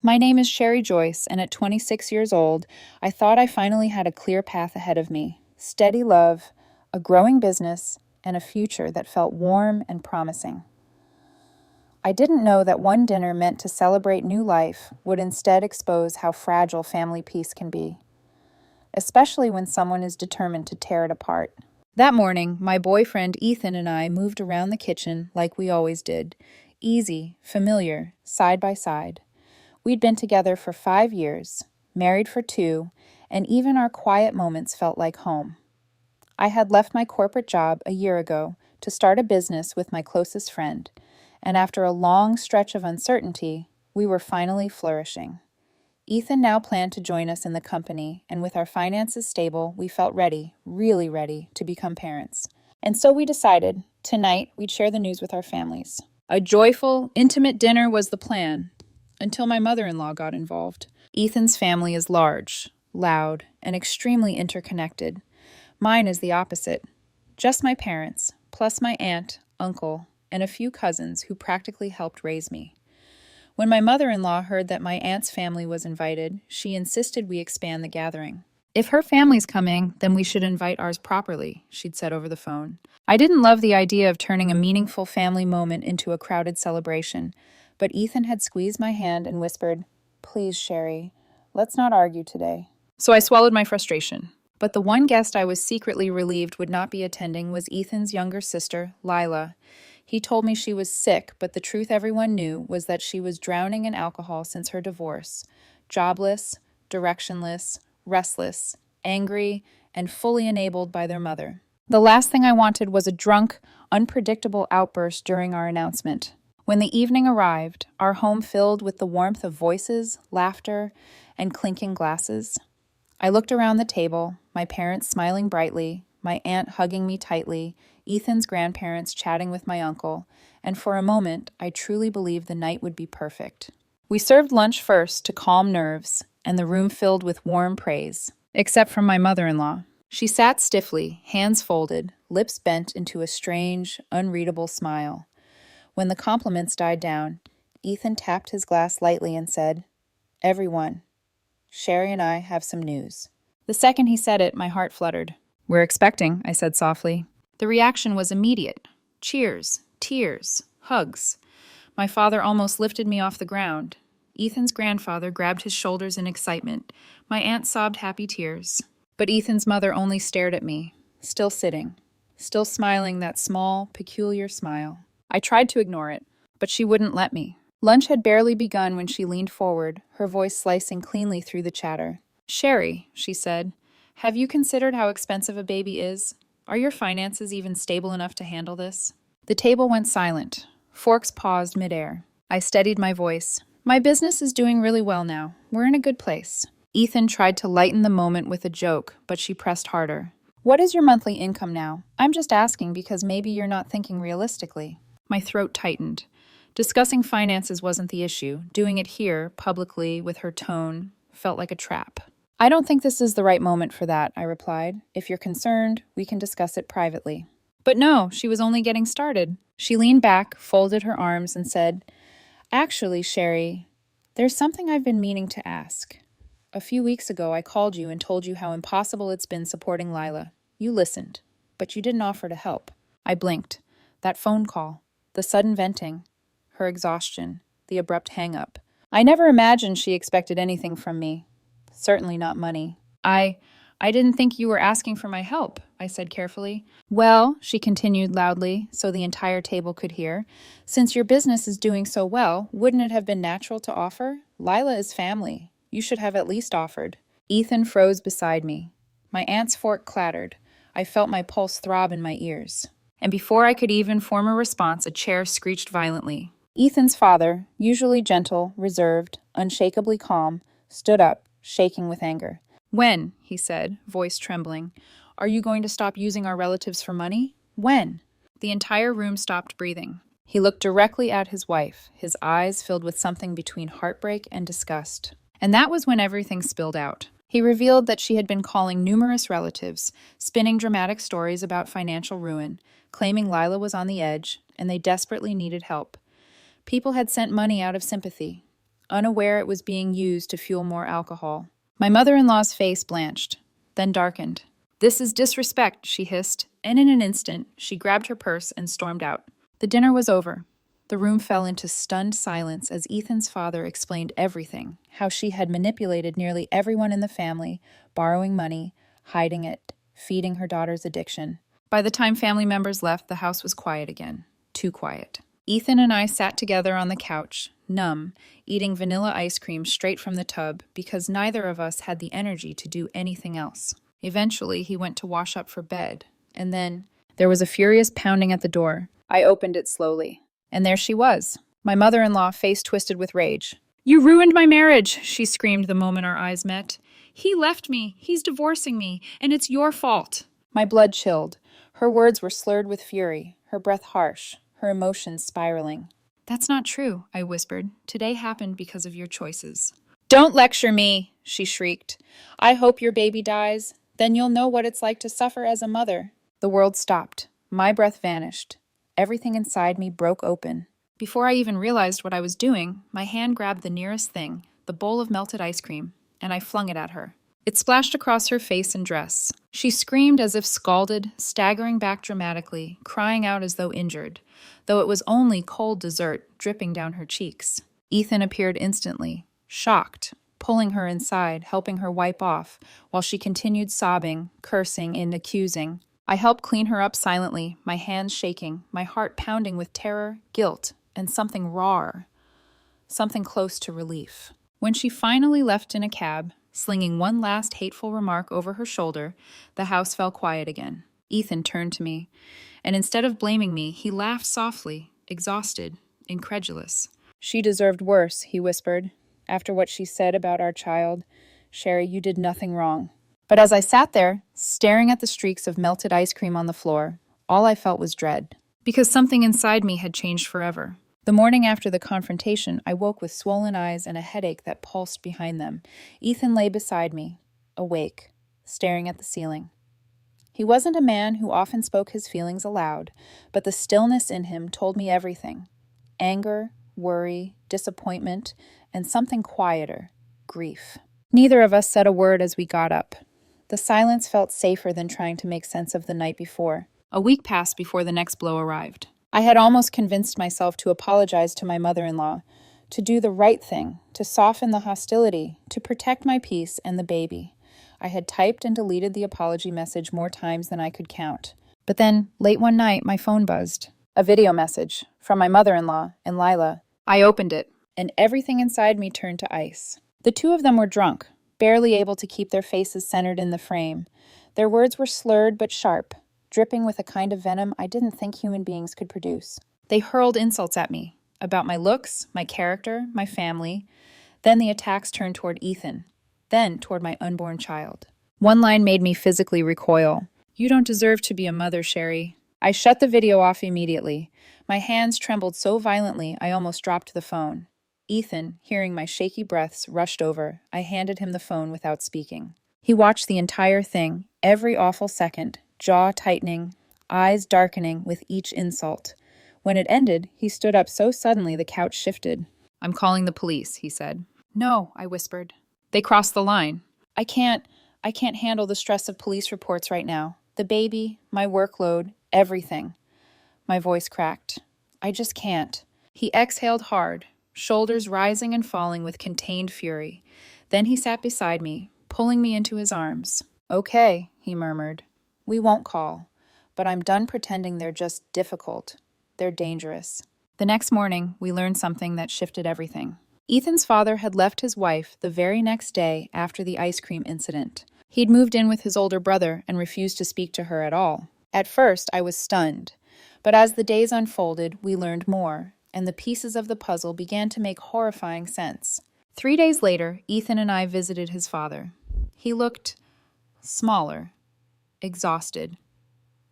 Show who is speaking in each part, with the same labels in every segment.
Speaker 1: My name is Sherry Joyce, and at 26 years old, I thought I finally had a clear path ahead of me: steady love, a growing business, and a future that felt warm and promising. I didn't know that one dinner meant to celebrate new life would instead expose how fragile family peace can be, especially when someone is determined to tear it apart. That morning, my boyfriend Ethan and I moved around the kitchen like we always did, easy, familiar, side by side. We'd been together for 5 years, married for 2, and even our quiet moments felt like home. I had left my corporate job a year ago to start a business with my closest friend, and after a long stretch of uncertainty, we were finally flourishing. Ethan now planned to join us in the company, and with our finances stable, we felt ready, really ready, to become parents. And so we decided, tonight, we'd share the news with our families. A joyful, intimate dinner was the plan, until my mother-in-law got involved. Ethan's family is large, loud, and extremely interconnected. Mine is the opposite. Just my parents, plus my aunt, uncle, and a few cousins who practically helped raise me. When my mother-in-law heard that my aunt's family was invited, she insisted we expand the gathering. If her family's coming, then we should invite ours properly, she'd said over the phone. I didn't love the idea of turning a meaningful family moment into a crowded celebration, but Ethan had squeezed my hand and whispered, "Please, Sherry, let's not argue today." So I swallowed my frustration. But the one guest I was secretly relieved would not be attending was Ethan's younger sister, Lila. He told me she was sick, but the truth everyone knew was that she was drowning in alcohol since her divorce. Jobless, directionless, restless, angry, and fully enabled by their mother. The last thing I wanted was a drunk, unpredictable outburst during our announcement. When the evening arrived, our home filled with the warmth of voices, laughter, and clinking glasses. I looked around the table, my parents smiling brightly, my aunt hugging me tightly, Ethan's grandparents chatting with my uncle, and for a moment, I truly believed the night would be perfect. We served lunch first to calm nerves, and the room filled with warm praise, except from my mother-in-law. She sat stiffly, hands folded, lips bent into a strange, unreadable smile. When the compliments died down, Ethan tapped his glass lightly and said, "Everyone, Sherry and I have some news." The second he said it, my heart fluttered. "We're expecting," I said softly. The reaction was immediate. Cheers, tears, hugs. My father almost lifted me off the ground. Ethan's grandfather grabbed his shoulders in excitement. My aunt sobbed happy tears. But Ethan's mother only stared at me, still sitting, still smiling that small, peculiar smile. I tried to ignore it, but she wouldn't let me. Lunch had barely begun when she leaned forward, her voice slicing cleanly through the chatter. "Sherry," she said, "have you considered how expensive a baby is? Are your finances even stable enough to handle this?" The table went silent. Forks paused midair. I steadied my voice. "My business is doing really well now. We're in a good place." Ethan tried to lighten the moment with a joke, but she pressed harder. "What is your monthly income now? I'm just asking because maybe you're not thinking realistically." My throat tightened. Discussing finances wasn't the issue. Doing it here, publicly, with her tone, felt like a trap. "I don't think this is the right moment for that," I replied. "If you're concerned, we can discuss it privately." But no, she was only getting started. She leaned back, folded her arms, and said, "Actually, Sherry, there's something I've been meaning to ask. A few weeks ago, I called you and told you how impossible it's been supporting Lila. You listened, but you didn't offer to help." I blinked. That phone call, the sudden venting, her exhaustion, the abrupt hang-up. I never imagined she expected anything from me. Certainly not money. I didn't think you were asking for my help," I said carefully. "Well," she continued loudly, so the entire table could hear, "since your business is doing so well, wouldn't it have been natural to offer? Lila is family. You should have at least offered." Ethan froze beside me. My aunt's fork clattered. I felt my pulse throb in my ears. And before I could even form a response, a chair screeched violently. Ethan's father, usually gentle, reserved, unshakably calm, stood up, shaking with anger. "When?" he said, voice trembling. "Are you going to stop using our relatives for money? When?" The entire room stopped breathing. He looked directly at his wife, his eyes filled with something between heartbreak and disgust. And that was when everything spilled out. He revealed that she had been calling numerous relatives, spinning dramatic stories about financial ruin, claiming Lila was on the edge, and they desperately needed help. People had sent money out of sympathy. unaware it was being used to fuel more alcohol. My mother-in-law's face blanched, then darkened. "This is disrespect," she hissed, and in an instant, she grabbed her purse and stormed out. The dinner was over. The room fell into stunned silence as Ethan's father explained everything, how she had manipulated nearly everyone in the family, borrowing money, hiding it, feeding her daughter's addiction. By the time family members left, the house was quiet again. Too quiet. Ethan and I sat together on the couch, numb, eating vanilla ice cream straight from the tub because neither of us had the energy to do anything else. Eventually, he went to wash up for bed, and then there was a furious pounding at the door. I opened it slowly, and there she was, my mother-in-law, face twisted with rage. "You ruined my marriage," she screamed the moment our eyes met. "He left me, he's divorcing me, and it's your fault." My blood chilled. Her words were slurred with fury, her breath harsh, her emotions spiraling. "That's not true," I whispered. "Today happened because of your choices." "Don't lecture me," she shrieked. "I hope your baby dies. Then you'll know what it's like to suffer as a mother." The world stopped. My breath vanished. Everything inside me broke open. Before I even realized what I was doing, my hand grabbed the nearest thing, the bowl of melted ice cream, and I flung it at her. It splashed across her face and dress. She screamed as if scalded, staggering back dramatically, crying out as though injured, though it was only cold dessert dripping down her cheeks. Ethan appeared instantly, shocked, pulling her inside, helping her wipe off, while she continued sobbing, cursing, and accusing. I helped clean her up silently, my hands shaking, my heart pounding with terror, guilt, and something raw, something close to relief. When she finally left in a cab, slinging one last hateful remark over her shoulder, the house fell quiet again. Ethan turned to me, and instead of blaming me, he laughed softly, exhausted, incredulous. "She deserved worse," he whispered. "After what she said about our child, Sherry, you did nothing wrong." But as I sat there, staring at the streaks of melted ice cream on the floor, all I felt was dread, because something inside me had changed forever. The morning after the confrontation, I woke with swollen eyes and a headache that pulsed behind them. Ethan lay beside me, awake, staring at the ceiling. He wasn't a man who often spoke his feelings aloud, but the stillness in him told me everything. Anger, worry, disappointment, and something quieter, grief. Neither of us said a word as we got up. The silence felt safer than trying to make sense of the night before. A week passed before the next blow arrived. I had almost convinced myself to apologize to my mother-in-law, to do the right thing, to soften the hostility, to protect my peace and the baby. I had typed and deleted the apology message more times than I could count. But then, late one night, my phone buzzed. A video message from my mother-in-law and Lila. I opened it, and everything inside me turned to ice. The two of them were drunk, barely able to keep their faces centered in the frame. Their words were slurred but sharp, dripping with a kind of venom I didn't think human beings could produce. They hurled insults at me, about my looks, my character, my family. Then the attacks turned toward Ethan, then toward my unborn child. One line made me physically recoil. "You don't deserve to be a mother, Sherry." I shut the video off immediately. My hands trembled so violently I almost dropped the phone. Ethan, hearing my shaky breaths, rushed over. I handed him the phone without speaking. He watched the entire thing, every awful second, jaw tightening, eyes darkening with each insult. When it ended, he stood up so suddenly the couch shifted. "I'm calling the police," he said. "No," I whispered. "They crossed the line." I can't handle the stress of police reports right now. The baby, my workload, everything." My voice cracked. "I just can't." He exhaled hard, shoulders rising and falling with contained fury. Then he sat beside me, pulling me into his arms. "Okay," he murmured. "We won't call, but I'm done pretending they're just difficult. They're dangerous." The next morning, we learned something that shifted everything. Ethan's father had left his wife the very next day after the ice cream incident. He'd moved in with his older brother and refused to speak to her at all. At first, I was stunned, but as the days unfolded, we learned more, and the pieces of the puzzle began to make horrifying sense. 3 days later, Ethan and I visited his father. He looked smaller, exhausted,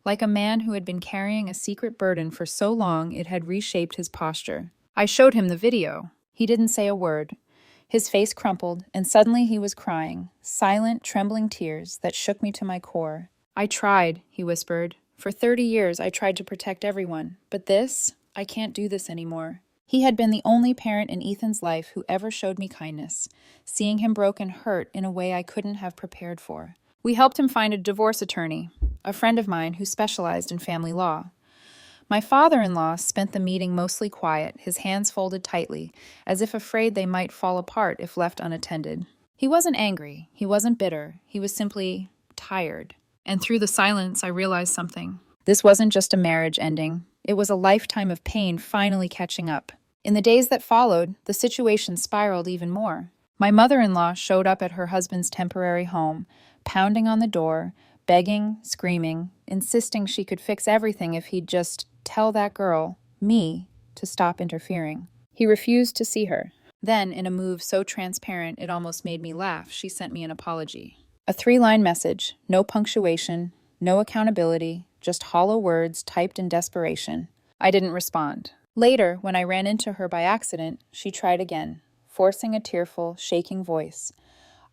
Speaker 1: like a man who had been carrying a secret burden for so long it had reshaped his posture. I showed him the video. He didn't say a word. His face crumpled, and suddenly he was crying, silent, trembling tears that shook me to my core. "I tried," he whispered. "For 30 years I tried to protect everyone, but this, I can't do this anymore." He had been the only parent in Ethan's life who ever showed me kindness, seeing him broken hurt in a way I couldn't have prepared for. We helped him find a divorce attorney, a friend of mine who specialized in family law. My father-in-law spent the meeting mostly quiet, his hands folded tightly, as if afraid they might fall apart if left unattended. He wasn't angry, he wasn't bitter, he was simply tired. And through the silence, I realized something. This wasn't just a marriage ending. It was a lifetime of pain finally catching up. In the days that followed, the situation spiraled even more. My mother-in-law showed up at her husband's temporary home, pounding on the door, begging, screaming, insisting she could fix everything if he'd just tell that girl, me, to stop interfering. He refused to see her. Then, in a move so transparent it almost made me laugh, she sent me an apology. A 3-line message, no punctuation, no accountability, just hollow words typed in desperation. I didn't respond. Later, when I ran into her by accident, she tried again, forcing a tearful, shaking voice.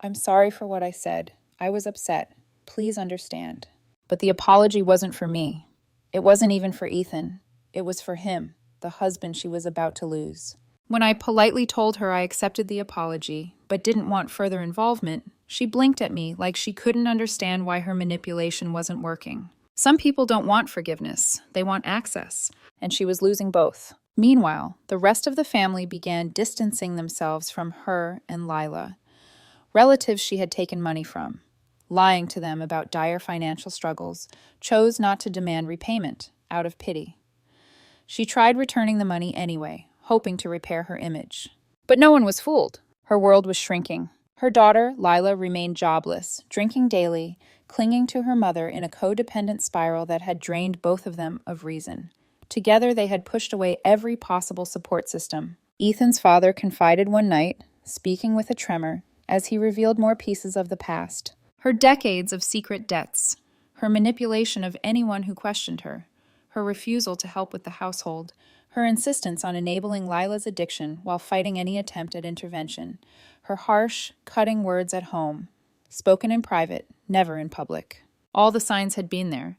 Speaker 1: I'm sorry for what I said. I was upset. Please understand. But the apology wasn't for me. It wasn't even for Ethan. It was for him, the husband she was about to lose. When I politely told her I accepted the apology, but didn't want further involvement, she blinked at me like she couldn't understand why her manipulation wasn't working. Some people don't want forgiveness, they want access, and she was losing both. Meanwhile, the rest of the family began distancing themselves from her and Lila, relatives she had taken money from. Lying to them about dire financial struggles, chose not to demand repayment, out of pity. She tried returning the money anyway, hoping to repair her image. But no one was fooled. Her world was shrinking. Her daughter, Lila, remained jobless, drinking daily, clinging to her mother in a codependent spiral that had drained both of them of reason. Together, they had pushed away every possible support system. Ethan's father confided one night, speaking with a tremor, as he revealed more pieces of the past. Her decades of secret debts, her manipulation of anyone who questioned her, her refusal to help with the household, her insistence on enabling Lila's addiction while fighting any attempt at intervention, her harsh, cutting words at home, spoken in private, never in public. All the signs had been there.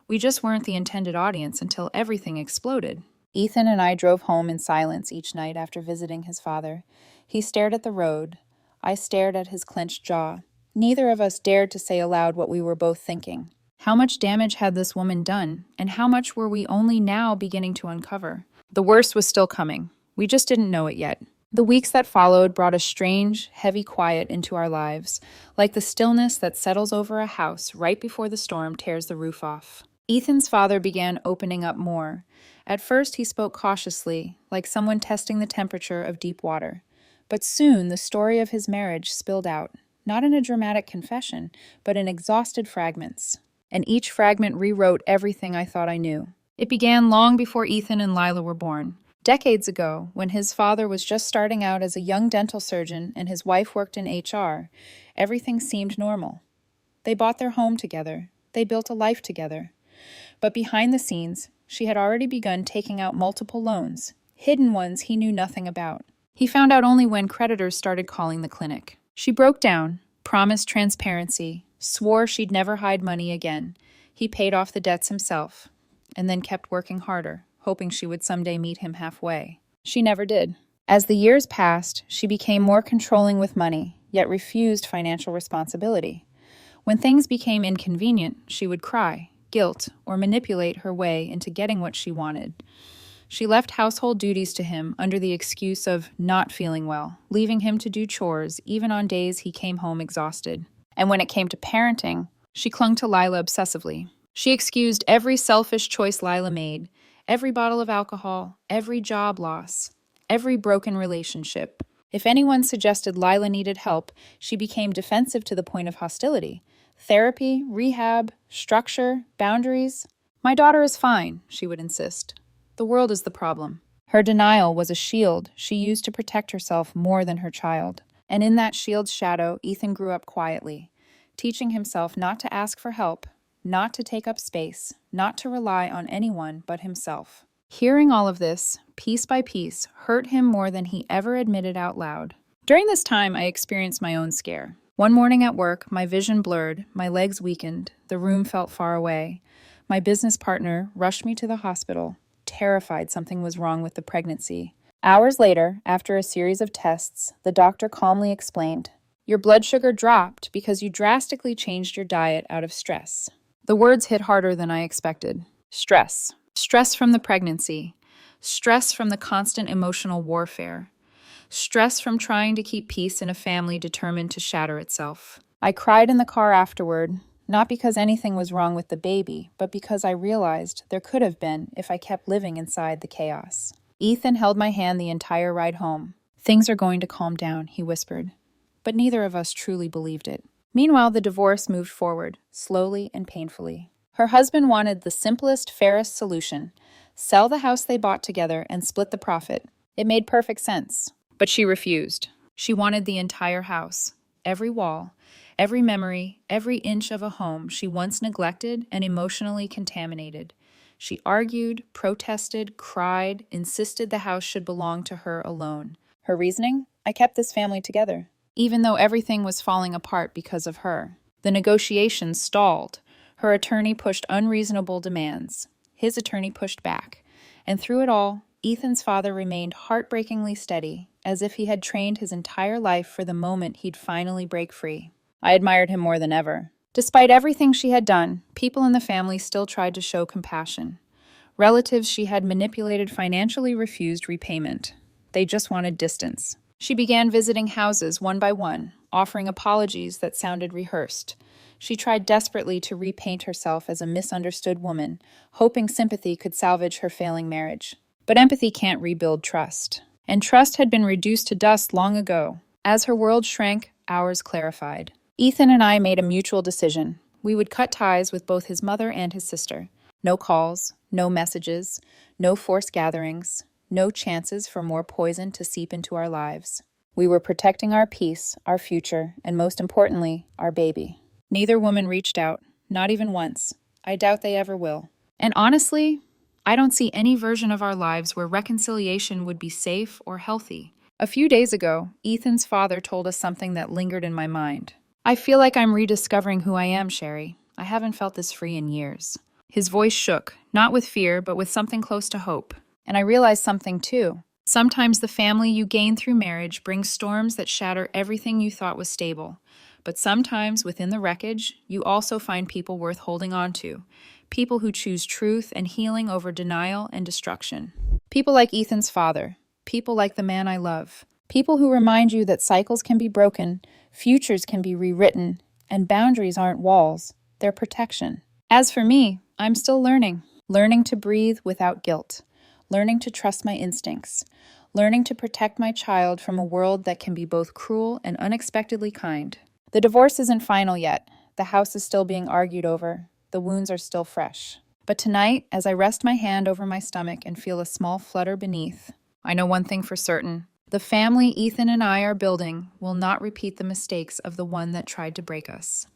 Speaker 1: We just weren't the intended audience until everything exploded. Ethan and I drove home in silence each night after visiting his father. He stared at the road. I stared at his clenched jaw. Neither of us dared to say aloud what we were both thinking. How much damage had this woman done, and how much were we only now beginning to uncover? The worst was still coming. We just didn't know it yet. The weeks that followed brought a strange, heavy quiet into our lives, like the stillness that settles over a house right before the storm tears the roof off. Ethan's father began opening up more. At first, he spoke cautiously, like someone testing the temperature of deep water. But soon, the story of his marriage spilled out, not in a dramatic confession, but in exhausted fragments. And each fragment rewrote everything I thought I knew. It began long before Ethan and Lila were born. Decades ago, when his father was just starting out as a young dental surgeon and his wife worked in HR, everything seemed normal. They bought their home together. They built a life together. But behind the scenes, she had already begun taking out multiple loans, hidden ones he knew nothing about. He found out only when creditors started calling the clinic. She broke down, promised transparency, swore she'd never hide money again. He paid off the debts himself, and then kept working harder, hoping she would someday meet him halfway. She never did. As the years passed, she became more controlling with money, yet refused financial responsibility. When things became inconvenient, she would cry, guilt, or manipulate her way into getting what she wanted. She left household duties to him under the excuse of not feeling well, leaving him to do chores even on days he came home exhausted. And when it came to parenting, she clung to Lila obsessively. She excused every selfish choice Lila made, every bottle of alcohol, every job loss, every broken relationship. If anyone suggested Lila needed help, she became defensive to the point of hostility. Therapy, rehab, structure, boundaries. My daughter is fine, she would insist. The world is the problem. Her denial was a shield she used to protect herself more than her child. And in that shield's shadow, Ethan grew up quietly, teaching himself not to ask for help, not to take up space, not to rely on anyone but himself. Hearing all of this, piece by piece, hurt him more than he ever admitted out loud. During this time, I experienced my own scare. One morning at work, my vision blurred, my legs weakened, the room felt far away. My business partner rushed me to the hospital, terrified something was wrong with the pregnancy. Hours later, after a series of tests, the doctor calmly explained, "Your blood sugar dropped because you drastically changed your diet out of stress." The words hit harder than I expected. Stress. Stress from the pregnancy. Stress from the constant emotional warfare. Stress from trying to keep peace in a family determined to shatter itself. I cried in the car afterward, not because anything was wrong with the baby, but because I realized there could have been if I kept living inside the chaos. Ethan held my hand the entire ride home. "Things are going to calm down," he whispered. But neither of us truly believed it. Meanwhile, the divorce moved forward, slowly and painfully. Her husband wanted the simplest, fairest solution: sell the house they bought together and split the profit. It made perfect sense. But she refused. She wanted the entire house, every wall, every memory, every inch of a home she once neglected and emotionally contaminated. She argued, protested, cried, insisted the house should belong to her alone. Her reasoning? "I kept this family together," even though everything was falling apart because of her. The negotiations stalled. Her attorney pushed unreasonable demands. His attorney pushed back. And through it all, Ethan's father remained heartbreakingly steady, as if he had trained his entire life for the moment he'd finally break free. I admired him more than ever. Despite everything she had done, people in the family still tried to show compassion. Relatives she had manipulated financially refused repayment. They just wanted distance. She began visiting houses one by one, offering apologies that sounded rehearsed. She tried desperately to repaint herself as a misunderstood woman, hoping sympathy could salvage her failing marriage. But empathy can't rebuild trust. And trust had been reduced to dust long ago. As her world shrank, ours clarified. Ethan and I made a mutual decision. We would cut ties with both his mother and his sister. No calls, no messages, no forced gatherings, no chances for more poison to seep into our lives. We were protecting our peace, our future, and most importantly, our baby. Neither woman reached out, not even once. I doubt they ever will. And honestly, I don't see any version of our lives where reconciliation would be safe or healthy. A few days ago, Ethan's father told us something that lingered in my mind. "I feel like I'm rediscovering who I am, Sherry. I haven't felt this free in years." His voice shook, not with fear, but with something close to hope. And I realized something too. Sometimes the family you gain through marriage brings storms that shatter everything you thought was stable. But sometimes within the wreckage, you also find people worth holding on to. People who choose truth and healing over denial and destruction. People like Ethan's father. People like the man I love. People who remind you that cycles can be broken, futures can be rewritten, and boundaries aren't walls, they're protection. As for me, I'm still learning. Learning to breathe without guilt. Learning to trust my instincts. Learning to protect my child from a world that can be both cruel and unexpectedly kind. The divorce isn't final yet. The house is still being argued over. The wounds are still fresh. But tonight, as I rest my hand over my stomach and feel a small flutter beneath, I know one thing for certain. The family Ethan and I are building will not repeat the mistakes of the one that tried to break us.